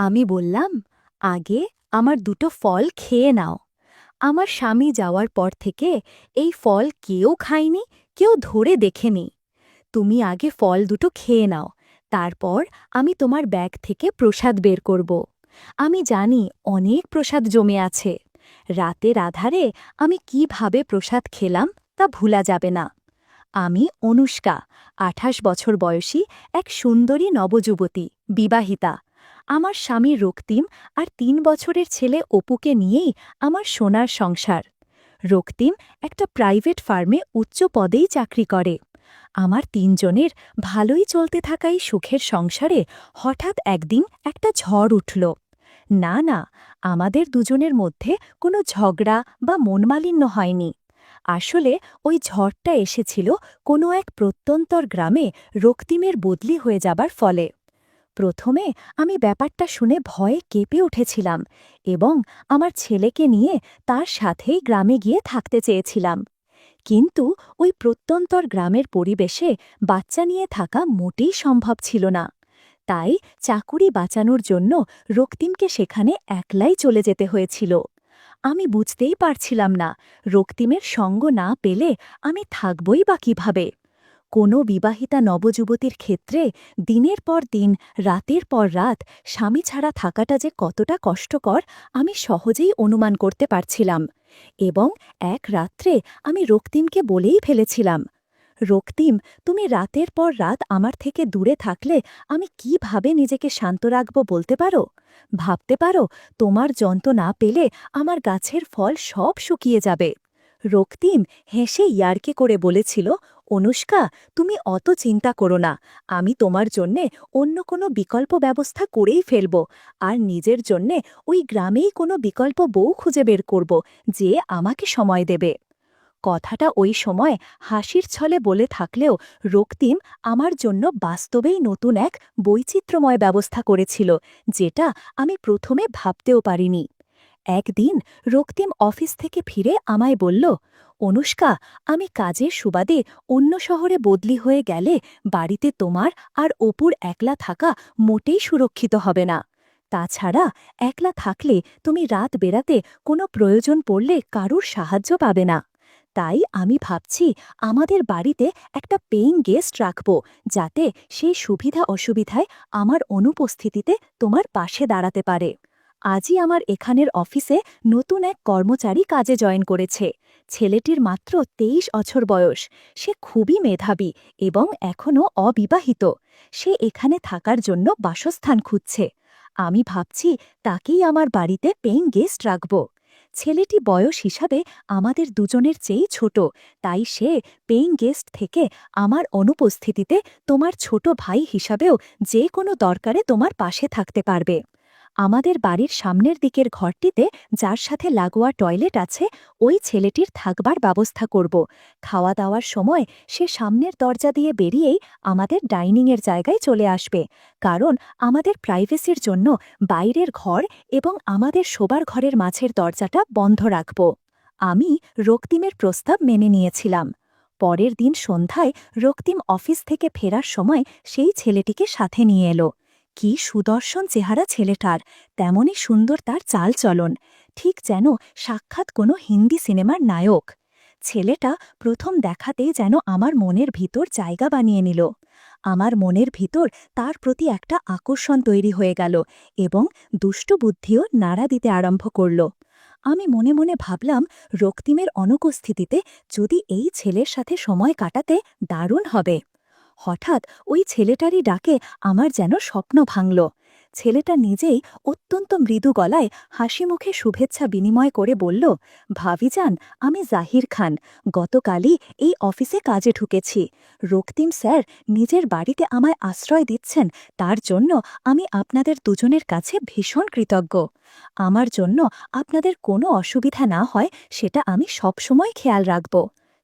আমি বললাম, আগে আমার দুটো ফল খেয়ে নাও। আমার স্বামী যাওয়ার পর থেকে এই ফল কেউ খায়নি, কেউ ধরে দেখেনি। তুমি আগে ফল দুটো খেয়ে নাও, তারপর আমি তোমার ব্যাগ থেকে প্রসাদ বের করব। আমি জানি অনেক প্রসাদ জমে আছে। রাতের আধারে আমি কিভাবে প্রসাদ খেলাম তা ভুলা যাবে না। আমি অনুষ্কা, ২৮ বছর বয়সী এক সুন্দরী নবযুবতী, বিবাহিতা। আমার স্বামী রক্তিম আর ৩ বছরের ছেলে অপুকে নিয়েই আমার সোনার সংসার। রক্তিম একটা প্রাইভেট ফার্মে উচ্চ পদেই চাকরি করে। আমার ৩ জনের ভালোই চলতে থাকা এই সুখের সংসারে হঠাৎ একদিন একটা ঝড় উঠল। না না, আমাদের দুজনের মধ্যে কোনো ঝগড়া বা মনমালিন্য হয়নি। আসলে ওই ঝড়টা এসেছিল কোনো এক প্রত্যন্তর গ্রামে রক্তিমের বদলি হয়ে যাবার ফলে। প্রথমে আমি ব্যাপারটা শুনে ভয়ে কেঁপে উঠেছিলাম এবং আমার ছেলেকে নিয়ে তার সাথেই গ্রামে গিয়ে থাকতে চেয়েছিলাম। কিন্তু ওই প্রত্যন্তর গ্রামের পরিবেশে বাচ্চা নিয়ে থাকা মোটেই সম্ভব ছিল না। তাই চাকুরি বাঁচানোর জন্য রক্তিমকে সেখানে একলাই চলে যেতে হয়েছিল। আমি বুঝতেই পারছিলাম না, রক্তিমের সঙ্গ না পেলে আমি থাকবই বা কিভাবে। কোনো বিবাহিতা নবযুবতীর ক্ষেত্রে দিনের পর দিন, রাতের পর রাত স্বামী ছাড়া থাকাটা যে কতটা কষ্টকর আমি সহজেই অনুমান করতে পারছিলাম। এবং এক রাত্রে আমি রক্তিমকে বলেই ফেলেছিলাম, রক্তিম, তুমি রাতের পর রাত আমার থেকে দূরে থাকলে আমি কিভাবে নিজেকে শান্ত রাখব বলতে পারো? ভাবতে পারো, তোমার যন্ত্র না পেলে আমার গাছের ফল সব শুকিয়ে যাবে। রক্তিম হেসে ইয়ার্কি করে বলেছিল, অনুষ্কা, তুমি অত চিন্তা করো না। আমি তোমার জন্যে অন্য কোনো বিকল্প ব্যবস্থা করেই ফেলব, আর নিজের জন্যে ওই গ্রামেই কোনো বিকল্প বউ খুঁজে বের করব, যে আমাকে সময় দেবে। কথাটা ওই সময় হাসির ছলে বলে থাকলেও রক্তিম আমার জন্য বাস্তবেই নতুন এক বৈচিত্র্যময় ব্যবস্থা করেছিল, যেটা আমি প্রথমে ভাবতেও পারিনি। একদিন রক্তিম অফিস থেকে ফিরে আমায় বলল, অনুষ্কা, আমি কাজের সুবাদে অন্য শহরে বদলি হয়ে গেলে বাড়িতে তোমার আর অপুর একলা থাকা মোটেই সুরক্ষিত হবে না। তাছাড়া একলা থাকলে তুমি রাত বেরাতে কোনো প্রয়োজন পড়লে কারুর সাহায্য পাবে না। তাই আমি ভাবছি আমাদের বাড়িতে একটা পেইং গেস্ট রাখব, যাতে সেই সুবিধা অসুবিধায় আমার অনুপস্থিতিতে তোমার পাশে দাঁড়াতে পারে। আজই আমার এখানের অফিসে নতুন এক কর্মচারী কাজে জয়েন করেছে। ছেলেটির মাত্র ২৩ বছর বয়স। সে খুবই মেধাবী এবং এখনও অবিবাহিত। সে এখানে থাকার জন্য বাসস্থান খুঁজছে। আমি ভাবছি তাকেই আমার বাড়িতে পেইং গেস্ট রাখব। ছেলেটি বয়স হিসাবে আমাদের দুজনের চেয়েই ছোট, তাই সে পেইং গেস্ট থেকে আমার অনুপস্থিতিতে তোমার ছোট ভাই হিসাবেও যে কোনো দরকারে তোমার পাশে থাকতে পারবে। আমাদের বাড়ির সামনের দিকের ঘরটিতে, যার সাথে লাগোয়া টয়লেট আছে, ওই ছেলেটির থাকবার ব্যবস্থা করব। খাওয়া দাওয়ার সময় সে সামনের দরজা দিয়ে বেরিয়েই আমাদের ডাইনিংয়ের জায়গায় চলে আসবে, কারণ আমাদের প্রাইভেসির জন্য বাইরের ঘর এবং আমাদের শোবার ঘরের মাঝের দরজাটা বন্ধ রাখব। আমি রক্তিমের প্রস্তাব মেনে নিয়েছিলাম। পরের দিন সন্ধ্যায় রক্তিম অফিস থেকে ফেরার সময় সেই ছেলেটিকে সাথে নিয়ে এলো। কি সুদর্শন চেহারা ছেলেটার, তেমনই সুন্দর তার চালচলন, ঠিক যেন সাক্ষাৎ কোনো হিন্দি সিনেমার নায়ক। ছেলেটা প্রথম দেখাতেই যেন আমার মনের ভিতর জায়গা বানিয়ে নিল। আমার মনের ভিতর তার প্রতি একটা আকর্ষণ তৈরি হয়ে গেল এবং দুষ্টু বুদ্ধিও নাড়া দিতে আরম্ভ করল। আমি মনে মনে ভাবলাম, রক্তিমের অনুপস্থিতিতে যদি এই ছেলের সাথে সময় কাটাতে দারুণ হবে। হঠাৎ ওই ছেলেটারই ডাকে আমার যেন স্বপ্ন ভাঙল। ছেলেটা নিজেই অত্যন্ত মৃদু গলায় হাসি মুখে শুভেচ্ছা বিনিময় করে বলল, ভাবিজান, আমি জাহির খান, গতকালই এই অফিসে কাজে ঢুকেছি। রক্তিম স্যার নিজের বাড়িতে আমায় আশ্রয় দিচ্ছেন, তার জন্য আমি আপনাদের দুজনের কাছে ভীষণ কৃতজ্ঞ। আমার জন্য আপনাদের কোনো অসুবিধা না হয় সেটা আমি সবসময় খেয়াল রাখব।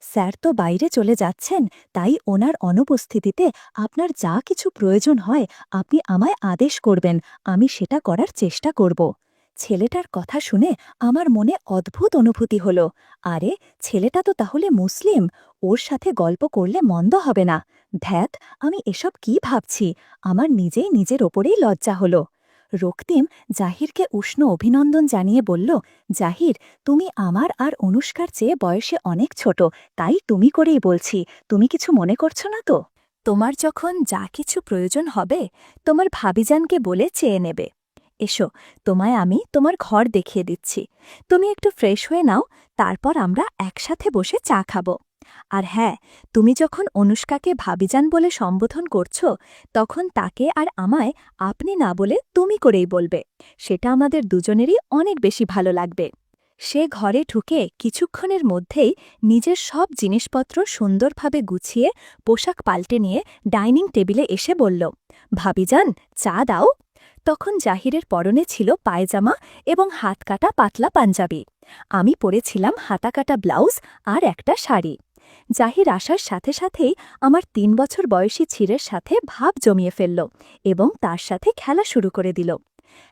স্যার তো বাইরে চলে যাচ্ছেন, তাই ওনার অনুপস্থিতিতে আপনার যা কিছু প্রয়োজন হয় আপনি আমায় আদেশ করবেন, আমি সেটা করার চেষ্টা করব। ছেলেটার কথা শুনে আমার মনে অদ্ভুত অনুভূতি হল। আরে, ছেলেটা তো তাহলে মুসলিম, ওর সাথে গল্প করলে মন্দ হবে না। ধ্যাত, আমি এসব কি ভাবছি, আমার নিজেই নিজের ওপরেই লজ্জা হল। রক্তিম জাহিরকে উষ্ণ অভিনন্দন জানিয়ে বলল, জাহির, তুমি আমার আর অনুষ্কার চেয়ে বয়সে অনেক ছোট, তাই তুমি করেই বলছি, তুমি কিছু মনে করছো না তো? তোমার যখন যা কিছু প্রয়োজন হবে তোমার ভাবিজানকে বলে চেয়ে নেবে। এসো, তোমায় আমি তোমার ঘর দেখিয়ে দিচ্ছি। তুমি একটু ফ্রেশ হয়ে নাও, তারপর আমরা একসাথে বসে চা খাব। আর হ্যাঁ, তুমি যখন অনুষ্কাকে ভাবিজান বলে সম্বোধন করছো তখন তাকে আর আমায় আপনি না বলে তুমি করেই বলবে। সেটা আমাদের দুজনেরই অনেক বেশি ভালো লাগবে। সে ঘরে ঢুকে কিছুক্ষণের মধ্যেই নিজের সব জিনিসপত্র সুন্দরভাবে গুছিয়ে পোশাক পাল্টে নিয়ে ডাইনিং টেবিলে এসে বলল, ভাবিজান, চা দাও। তখন জাহিরের পরনে ছিল পায়জামা এবং হাতকাটা পাতলা পাঞ্জাবি। আমি পরেছিলাম হাতাকাটা ব্লাউজ আর একটা শাড়ি। জাহির আসার সাথে সাথেই আমার ৩ বছর বয়সী ছিঁড়ের সাথে ভাব জমিয়ে ফেলল এবং তার সাথে খেলা শুরু করে দিল।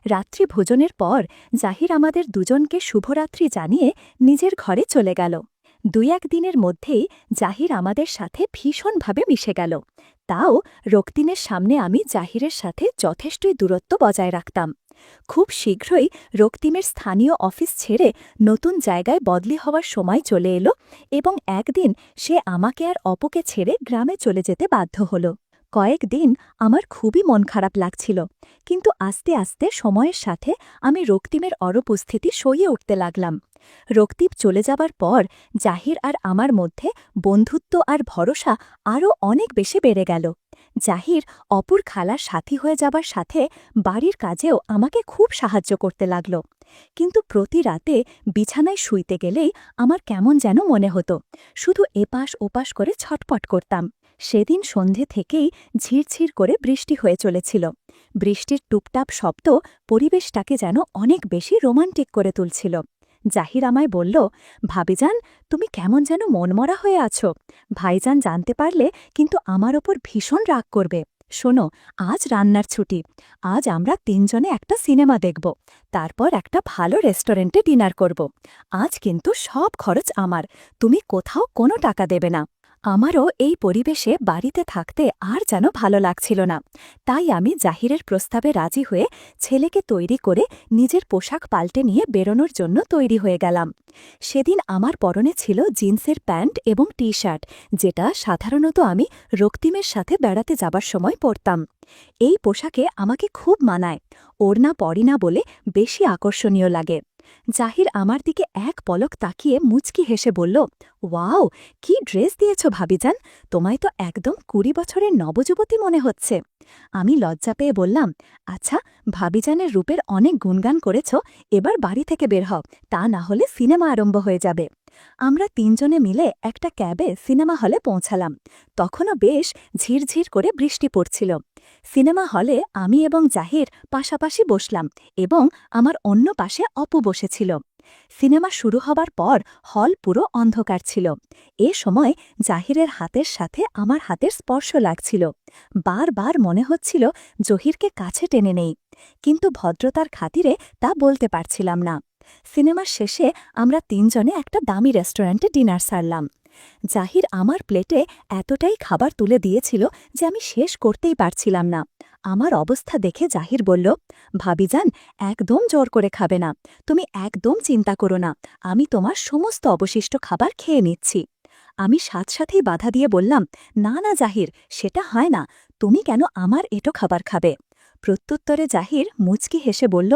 রাত্রি ভোজনের পর জাহির আমাদের দুজনকে শুভরাত্রি জানিয়ে নিজের ঘরে চলে গেল। ২-১ দিনের মধ্যেই জাহির আমাদের সাথে ভীষণভাবে মিশে গেল। তাও রক্তিমের সামনে আমি জাহিরের সাথে যথেষ্টই দূরত্ব বজায় রাখতাম। খুব শীঘ্রই রক্তিমের স্থানীয় অফিস ছেড়ে নতুন জায়গায় বদলি হওয়ার সময় চলে এলো এবং একদিন সে আমাকে আর অপুকে ছেড়ে গ্রামে চলে যেতে বাধ্য হল। কয়েকদিন আমার খুবই মন খারাপ লাগছিল, কিন্তু আস্তে আস্তে সময়ের সাথে আমি রক্তিমের অনুপস্থিতি সইয়ে উঠতে লাগলাম। রক্তিম চলে যাবার পর জাহির আর আমার মধ্যে বন্ধুত্ব আর ভরসা আরও অনেক বেশি বেড়ে গেল। জাহির অপুর খালার সাথী হয়ে যাবার সাথে বাড়ির কাজেও আমাকে খুব সাহায্য করতে লাগল। কিন্তু প্রতি রাতে বিছানায় শুইতে গেলেই আমার কেমন যেন মনে হতো, শুধু এপাশ ওপাশ করে ছটপট করতাম। সেদিন সন্ধে থেকেই ঝিরঝির করে বৃষ্টি হয়ে চলেছিল। বৃষ্টির টুপটাপ শব্দ পরিবেশটাকে যেন অনেক বেশি রোমান্টিক করে তুলছিল। জাহির আমায় বলল, ভাবিজান, তুমি কেমন যেন মনমরা হয়ে আছো। ভাইজান জানতে পারলে কিন্তু আমার ওপর ভীষণ রাগ করবে। শোনো, আজ রান্নার ছুটি। আজ আমরা ৩ জনে একটা সিনেমা দেখব, তারপর একটা ভালো রেস্টুরেন্টে ডিনার করব। আজ কিন্তু সব খরচ আমার, তুমি কোথাও কোনো টাকা দেবে না। আমারও এই পরিবেশে বাড়িতে থাকতে আর যেন ভালো লাগছিল না। তাই আমি জাহিরের প্রস্তাবে রাজি হয়ে ছেলেকে তৈরি করে নিজের পোশাক পাল্টে নিয়ে বেরোনোর জন্য তৈরি হয়ে গেলাম। সেদিন আমার পরনে ছিল জিন্সের প্যান্ট এবং টি শার্ট, যেটা সাধারণত আমি রক্তিমের সাথে বেড়াতে যাবার সময় পরতাম। এই পোশাকে আমাকে খুব মানায়, ওড়না পরি না বলে বেশি আকর্ষণীয় লাগে। জাহির আমার দিকে এক পলক তাকিয়ে মুচকি হেসে বলল, ওয়াও, কি ড্রেস দিয়েছ ভাবিজান, তোমায় তো একদম ২০ বছরের নবযুবতী মনে হচ্ছে। আমি লজ্জা পেয়ে বললাম, আচ্ছা, ভাবিজানের রূপের অনেক গুণগান করেছ, এবার বাড়ি থেকে বের হও, তা না হলে সিনেমা আরম্ভ হয়ে যাবে। আমরা ৩ জনে মিলে একটা ক্যাবে সিনেমা হলে পৌঁছালাম। তখনও বেশ ঝিরঝির করে বৃষ্টি পড়ছিল। সিনেমা হলে আমি এবং জাহির পাশাপাশি বসলাম এবং আমার অন্য পাশে অপু বসেছিল। সিনেমা শুরু হবার পর হল পুরো অন্ধকার ছিল। এ সময় জাহিরের হাতের সাথে আমার হাতের স্পর্শ লাগছিল। বারবার মনে হচ্ছিল জহিরকে কাছে টেনে নেই, কিন্তু ভদ্রতার খাতিরে তা বলতে পারছিলাম না। সিনেমার শেষে আমরা ৩ জনে একটা দামি রেস্টুরেন্টে ডিনার সারলাম। জাহির আমার প্লেটে এতটাই খাবার তুলে দিয়েছিল যে আমি শেষ করতেই পারছিলাম না। আমার অবস্থা দেখে জাহির বলল, ভাবিজান, একদম জোর করে খাবে না, তুমি একদম চিন্তা করো না, আমি তোমার সমস্ত অবশিষ্ট খাবার খেয়ে নিচ্ছি। আমি সাথেই বাধা দিয়ে বললাম, না না জাহির, সেটা হয় না, তুমি কেন আমার এটো খাবার খাবে? প্রত্যুত্তরে জাহির মুচকি হেসে বলল,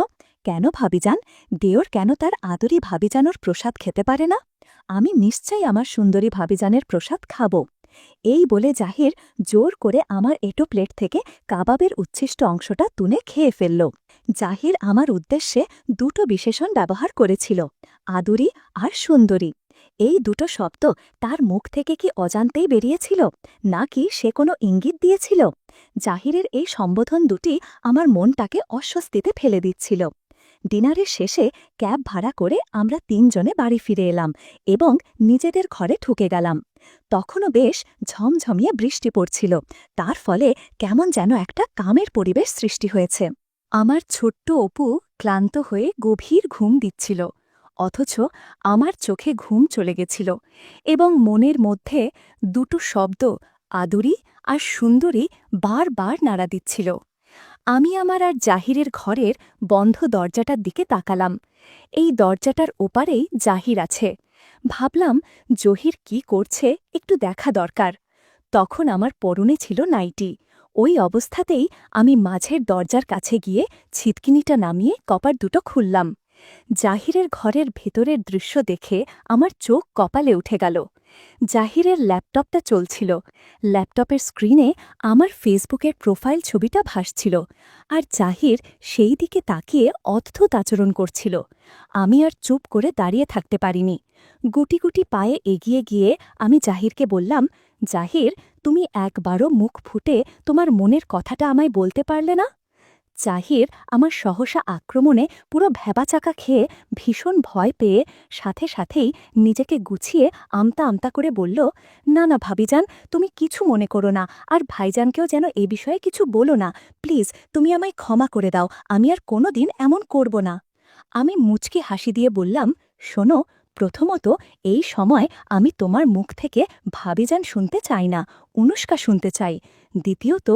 কেন ভাবিজান, দেওর কেন তার আদরি ভাবিজানোর প্রসাদ খেতে পারে না? আমি নিশ্চয়ই আমার সুন্দরী ভাবিজানের প্রসাদ খাব। এই বলে জাহির জোর করে আমার এটো প্লেট থেকে কাবাবের উচ্ছিষ্ট অংশটা তুলে খেয়ে ফেলল। জাহির আমার উদ্দেশ্যে দুটো বিশেষণ ব্যবহার করেছিল, আদুরি আর সুন্দরী। এই দুটো শব্দ তার মুখ থেকে কি অজান্তেই বেরিয়েছিল, নাকি সে কোনো ইঙ্গিত দিয়েছিল? জাহিরের এই সম্বোধন দুটি আমার মনটাকে অস্বস্তিতে ফেলে দিচ্ছিল। ডিনারের শেষে ক্যাব ভাড়া করে আমরা ৩ জনে বাড়ি ফিরে এলাম এবং নিজেদের ঘরে ঢুকে গেলাম। তখনও বেশ ঝমঝমিয়ে বৃষ্টি পড়ছিল, তার ফলে কেমন যেন একটা কামের পরিবেশ সৃষ্টি হয়েছে। আমার ছোট্ট অপু ক্লান্ত হয়ে গভীর ঘুম দিচ্ছিল, অথচ আমার চোখে ঘুম চলে গেছিল এবং মনের মধ্যে দুটো শব্দ, আদুরি আর সুন্দরী, বারবার নাড়া দিচ্ছিল। আমি আমার আর জাহিরের ঘরের বন্ধ দরজাটার দিকে তাকালাম। এই দরজাটার ওপারেই জাহির আছে। ভাবলাম জহির কি করছে একটু দেখা দরকার। তখন আমার পরনে ছিল নাইটি। ওই অবস্থাতেই আমি মাঝের দরজার কাছে গিয়ে ছিটকিনিটা নামিয়ে কপার দুটো খুললাম। জাহিরের ঘরের ভেতরের দৃশ্য দেখে আমার চোখ কপালে উঠে গেল। জাহিরের ল্যাপটপটা চলছিল। ল্যাপটপের স্ক্রিনে আমার ফেসবুকের প্রোফাইল ছবিটা ভাসছিল, আর জাহির সেই দিকে তাকিয়ে অদ্ভুত আচরণ করছিল। আমি আর চুপ করে দাঁড়িয়ে থাকতে পারিনি। গুটি গুটি পায়ে এগিয়ে গিয়ে আমি জাহিরকে বললাম, জাহির, তুমি একবারও মুখ ফুটে তোমার মনের কথাটা আমায় বলতে পারলে না? জাহির আমার সহসা আক্রমণে পুরো ভ্যাবাচাকা খেয়ে ভীষণ ভয় পেয়ে সাথে সাথেই নিজেকে গুছিয়ে আমতা আমতা করে বলল, না না ভাবিজান, তুমি কিছু মনে করো না, আর ভাইজানকেও যেন এ বিষয়ে কিছু বলো না। প্লিজ তুমি আমায় ক্ষমা করে দাও, আমি আর কোনোদিন এমন করব না। আমি মুচকি হাসি দিয়ে বললাম, শোনো, প্রথমত এই সময় আমি তোমার মুখ থেকে ভাবিজান শুনতে চাই না, অনুষ্কা শুনতে চাই। দ্বিতীয়ত,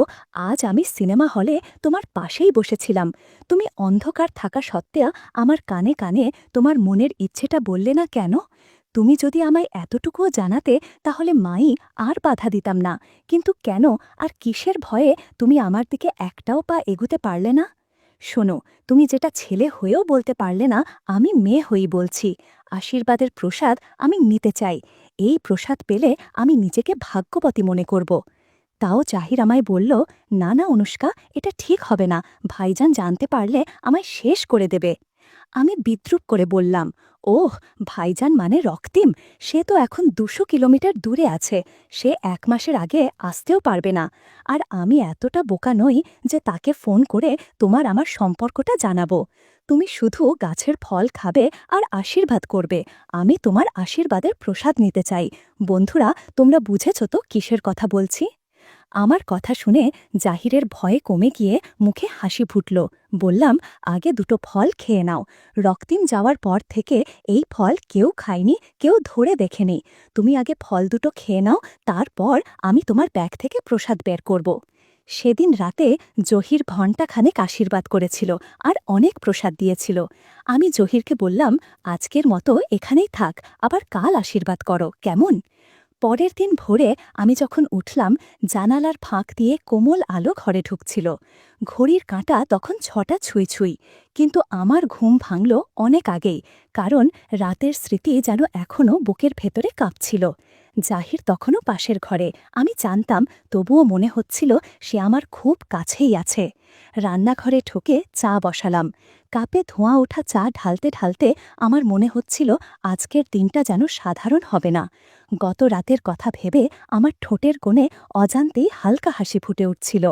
আজ আমি সিনেমা হলে তোমার পাশেই বসেছিলাম। তুমি অন্ধকার থাকা সত্ত্বেও আমার কানে কানে তোমার মনের ইচ্ছেটা বললে না কেন? তুমি যদি আমায় এতটুকুও জানাতে তাহলে মাই আর বাধা দিতাম না, কিন্তু কেন আর কিসের ভয়ে তুমি আমার দিকে একটাও পা এগুতে পারলে না? শোনো, তুমি যেটা ছেলে হয়েও বলতে পারলে না, আমি মেয়ে হয়েই বলছি। আশীর্বাদের প্রসাদ আমি নিতে চাই। এই প্রসাদ পেলে আমি নিজেকে ভাগ্যবতী মনে করব। তাও জাহির আমায় বলল, না না অনুষ্কা, এটা ঠিক হবে না, ভাইজান জানতে পারলে আমায় শেষ করে দেবে। আমি বিদ্রুপ করে বললাম, ওহ, ভাইজান মানে রক্তিম, সে তো এখন ২০০ কিলোমিটার দূরে আছে, সে ১ মাসের আগে আসতেও পারবে না। আর আমি এতটা বোকা নই যে তাকে ফোন করে তোমার আমার সম্পর্কটা জানাবো। তুমি শুধু গাছের ফল খাবে আর আশীর্বাদ করবে, আমি তোমার আশীর্বাদের প্রসাদ নিতে চাই। বন্ধুরা, তোমরা বুঝেছ তো কিসের কথা বলছি? আমার কথা শুনে জাহিরের ভয়ে কমে গিয়ে মুখে হাসি ফুটল। বললাম, আগে দুটো ফল খেয়ে নাও। রক্তিম যাওয়ার পর থেকে এই ফল কেউ খায়নি, কেউ ধরে দেখেনি। তুমি আগে ফল দুটো খেয়ে নাও, তারপর আমি তোমার ব্যাগ থেকে প্রসাদ বের করব। সেদিন রাতে জহির ঘণ্টাখানেক আশীর্বাদ করেছিল আর অনেক প্রসাদ দিয়েছিল। আমি জহিরকে বললাম, আজকের মতো এখানেই থাক, আবার কাল আশীর্বাদ করো, কেমন? পরের দিন ভোরে আমি যখন উঠলাম, জানালার ফাঁক দিয়ে কোমল আলো ঘরে ঢুকছিল। ঘড়ির কাঁটা তখন ৬টা ছুঁই ছুঁই, কিন্তু আমার ঘুম ভাঙল অনেক আগেই, কারণ রাতের স্মৃতি যেন এখনও বুকের ভেতরে কাঁপছিল। জাহির তখনও পাশের ঘরে, আমি জানতাম, তবুও মনে হচ্ছিল সে আমার খুব কাছেই আছে। রান্নাঘরে ঢুকে চা বসালাম। কাপে ধোঁয়া ওঠা চা ঢালতে ঢালতে আমার মনে হচ্ছিল আজকের দিনটা যেন সাধারণ হবে না। গত রাতের কথা ভেবে আমার ঠোঁটের কোণে অজান্তেই হালকা হাসি ফুটে উঠছিল।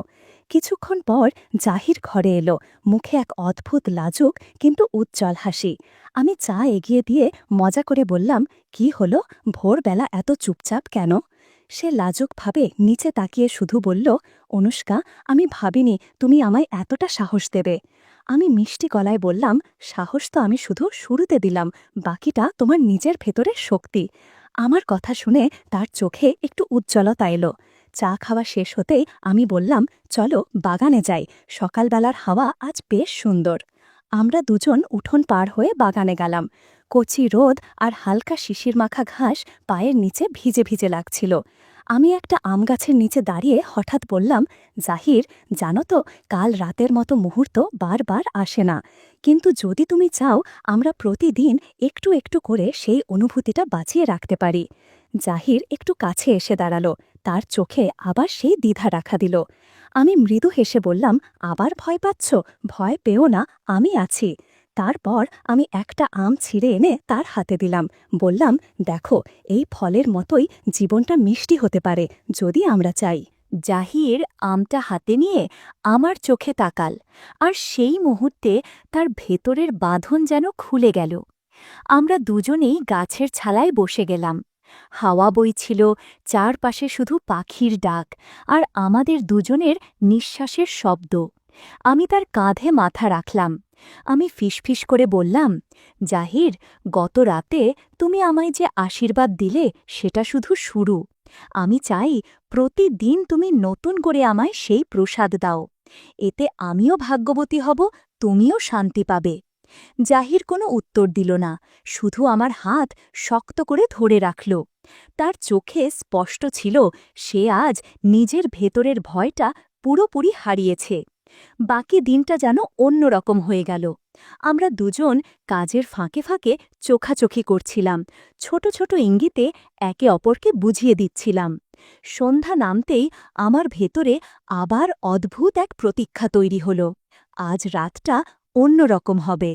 কিছুক্ষণ পর জাহির ঘরে এলো, মুখে এক অদ্ভুত লাজুক কিন্তু উজ্জ্বল হাসি। আমি চা এগিয়ে দিয়ে মজা করে বললাম, কি হলো, ভোরবেলা এত চুপচাপ কেন? সে লাজুকভাবে নিচে তাকিয়ে শুধু বলল, অনুষ্কা, আমি ভাবিনি তুমি আমায় এতটা সাহস দেবে। আমি মিষ্টি গলায় বললাম, সাহস তো আমি শুধু শুরুতে দিলাম, বাকিটা তোমার নিজের ভেতরের শক্তি। আমার কথা শুনে তার চোখে একটু উজ্জ্বলতা এলো। চা খাওয়া শেষ হতেই আমি বললাম, চলো বাগানে যাই, সকালবেলার হাওয়া আজ বেশ সুন্দর। আমরা দুজন উঠোন পার হয়ে বাগানে গেলাম। কচি রোদ আর হালকা শিশির মাখা ঘাস পায়ের নিচে ভিজে ভিজে লাগছিল। আমি একটা আম গাছের নিচে দাঁড়িয়ে হঠাৎ বললাম, জাহির, জানো তো, কাল রাতের মতো মুহূর্ত বারবার আসে না, কিন্তু যদি তুমি চাও আমরা প্রতিদিন একটু একটু করে সেই অনুভূতিটা বাঁচিয়ে রাখতে পারি। জাহির একটু কাছে এসে দাঁড়ালো, তার চোখে আবার সেই দ্বিধা রাখা দিল। আমি মৃদু হেসে বললাম, আবার ভয় পাচ্ছ? ভয় পেও না, আমি আছি। তারপর আমি একটা আম ছিঁড়ে এনে তার হাতে দিলাম, বললাম, দেখো, এই ফলের মতোই জীবনটা মিষ্টি হতে পারে যদি আমরা চাই। জাহির আমটা হাতে নিয়ে আমার চোখে তাকাল, আর সেই মুহূর্তে তার ভেতরের বাঁধন যেন খুলে গেল। আমরা দুজনেই গাছের ছালায় বসে গেলাম। হাওয়া বইছিল, চারপাশে শুধু পাখির ডাক আর আমাদের দুজনের নিঃশ্বাসের শব্দ। আমি তার কাঁধে মাথা রাখলাম। আমি ফিসফিস করে বললাম, জাহির, গত রাতে তুমি আমায় যে আশীর্বাদ দিলে সেটা শুধু শুরু। আমি চাই প্রতিদিন তুমি নতুন করে আমায় সেই প্রসাদ দাও। এতে আমিও ভাগ্যবতী হব, তুমিও শান্তি পাবে। জাহির কোনো উত্তর দিল না, শুধু আমার হাত শক্ত করে ধরে রাখল। তার চোখে স্পষ্ট ছিল সে আজ নিজের ভেতরের ভয়টা পুরোপুরি হারিয়েছে। বাকি দিনটা যেন অন্যরকম হয়ে গেল। আমরা দুজন কাজের ফাঁকে ফাঁকে চোখাচোখি করছিলাম, ছোট ছোট ইঙ্গিতে একে অপরকে বুঝিয়ে দিচ্ছিলাম। সন্ধ্যা নামতেই আমার ভেতরে আবার অদ্ভুত এক প্রতীক্ষা তৈরি হল। আজ রাতটা অন্যরকম হবে।